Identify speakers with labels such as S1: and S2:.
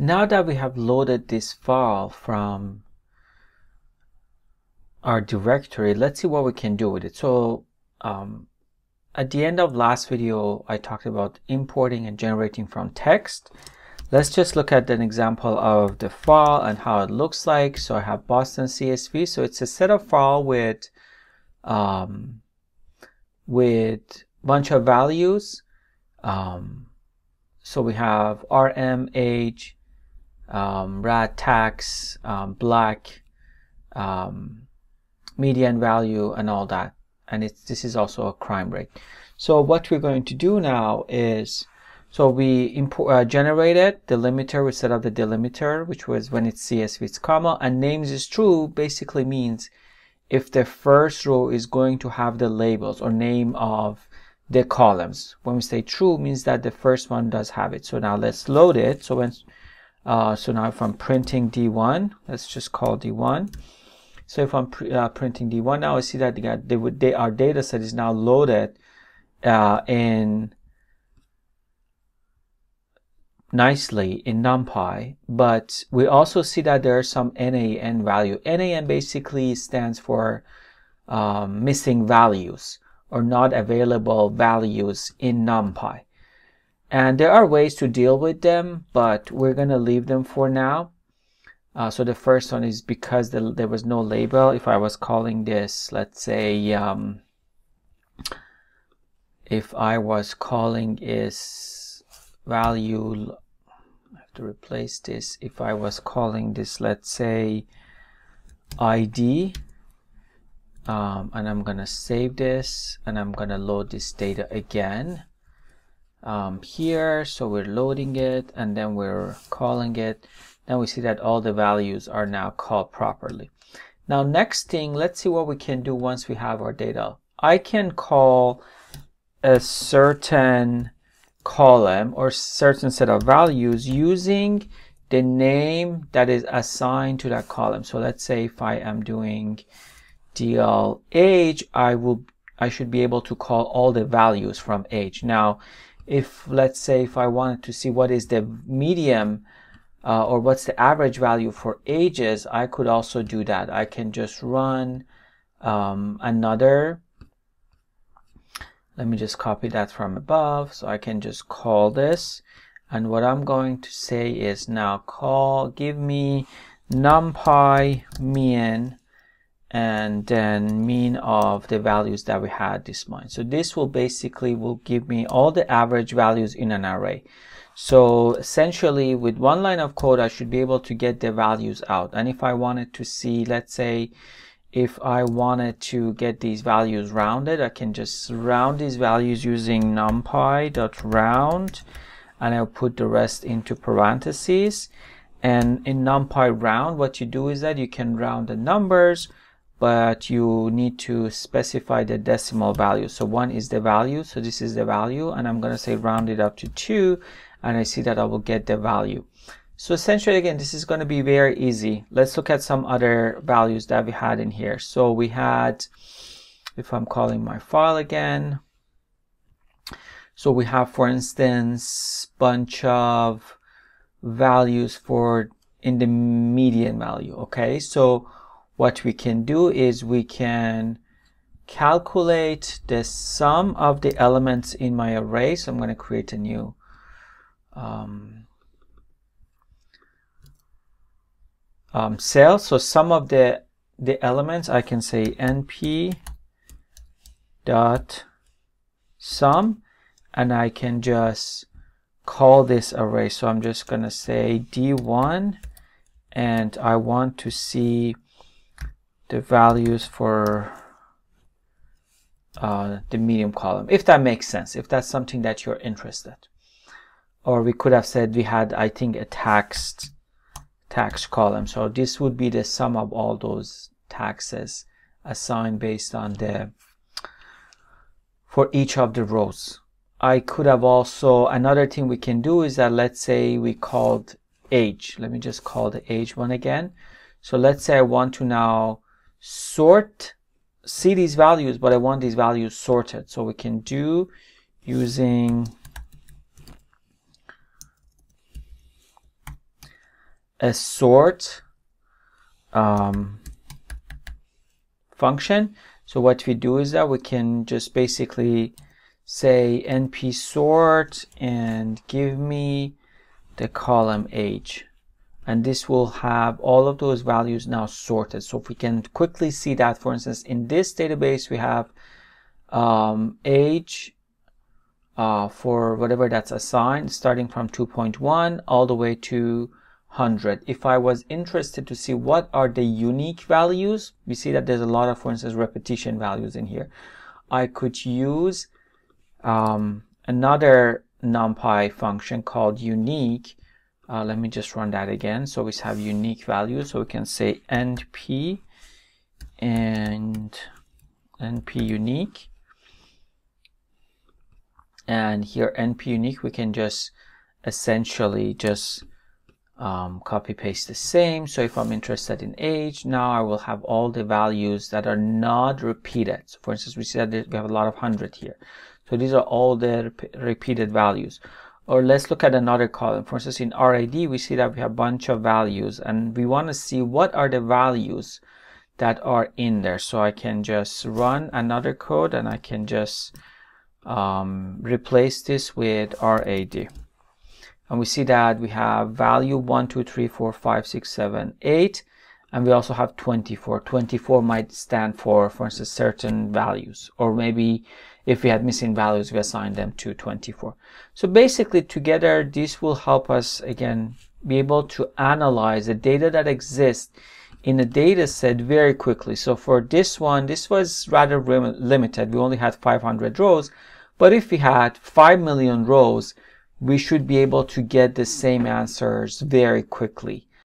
S1: Now that we have loaded this file from our directory, let's see what we can do with it. So at the end of last video, I talked about importing and generating from text. Let's just look at an example of the file and how it looks like. So I have Boston CSV. So it's a set of file with bunch of values. So we have RM, age, rad tax, black, median value, and all that. And this is also a crime rate. So what we're going to do now is, so we generated delimiter. We set up the delimiter, which was when it's CSV, it's comma, and names is true basically means if the first row is going to have the labels or name of the columns. When we say true, means that the first one does have it. So now let's load it. So when so now if I'm printing D1, let's just call D1. So if I'm printing D1 now, I see that our data set is now loaded in nicely in Numpy, but we also see that there are some NaN value. NaN basically stands for missing values or not available values in Numpy. And there are ways to deal with them, but we're going to leave them for now. So the first one is because there was no label. If I was calling this, let's say, if I was calling is value, I have to replace this. If I was calling this, let's say, ID, and I'm going to save this, and I'm going to load this data again here. So we're loading it, and then we're calling it. Now we see that all the values are now called properly. Now next thing, let's see what we can do once we have our data. I can call a certain column or certain set of values using the name that is assigned to that column. So let's say if I am doing DL age, I should be able to call all the values from age. Now, if let's say if I wanted to see what is the median or what's the average value for ages, I could also do that. I can just run another. Let me just copy that from above. So I can just call this. And what I'm going to say is now give me numpy mean and then mean of the values that we had this month. So this will give me all the average values in an array. So essentially with one line of code, I should be able to get the values out. And if I wanted to see, let's say, if I wanted to get these values rounded, I can just round these values using numpy.round, and I'll put the rest into parentheses. And in numpy round, what you do is that you can round the numbers, but you need to specify the decimal value. So 1 is the value, so this is the value, and I'm going to say round it up to 2, and I see that I will get the value. So essentially, again, this is going to be very easy. Let's look at some other values that we had in here. So we had, if I'm calling my file again, so we have, for instance, bunch of values in the median value. Okay, so what we can do is we can calculate the sum of the elements in my array. So I'm going to create a new cell. So sum of the elements, I can say np dot sum, and I can just call this array. So I'm just going to say d1, and I want to see the values for the medium column, if that makes sense, if that's something that you're interested. Or we could have said we had, I think, a tax column. So this would be the sum of all those taxes assigned based on for each of the rows. I could have also, another thing we can do is that, let's say we called age. Let me just call the age one again. So let's say I want to now see these values, but I want these values sorted. So we can do using a sort function. So what we do is that we can just basically say np sort and give me the column age, and this will have all of those values now sorted. So if we can quickly see that, for instance, in this database we have age for whatever that's assigned, starting from 2.1 all the way to 100. If I was interested to see what are the unique values, we see that there's a lot of, for instance, repetition values in here. I could use another Numpy function called unique. Let me just run that again. So we have unique values. So we can say np and np unique. And here np unique, we can just essentially just copy paste the same. So if I'm interested in age, now I will have all the values that are not repeated. So for instance, we see that we have a lot of 100 here. So these are all the repeated values. Or let's look at another column. For instance, in RAD, we see that we have a bunch of values, and we want to see what are the values that are in there. So I can just run another code, and I can just replace this with RAD. And we see that we have value 1, 2, 3, 4, 5, 6, 7, 8, and we also have 24. 24 might stand for instance, certain values, or maybe if we had missing values, we assign them to 24. So basically together, this will help us, again, be able to analyze the data that exists in a data set very quickly. So for this one, this was rather limited. We only had 500 rows, but if we had 5 million rows, we should be able to get the same answers very quickly.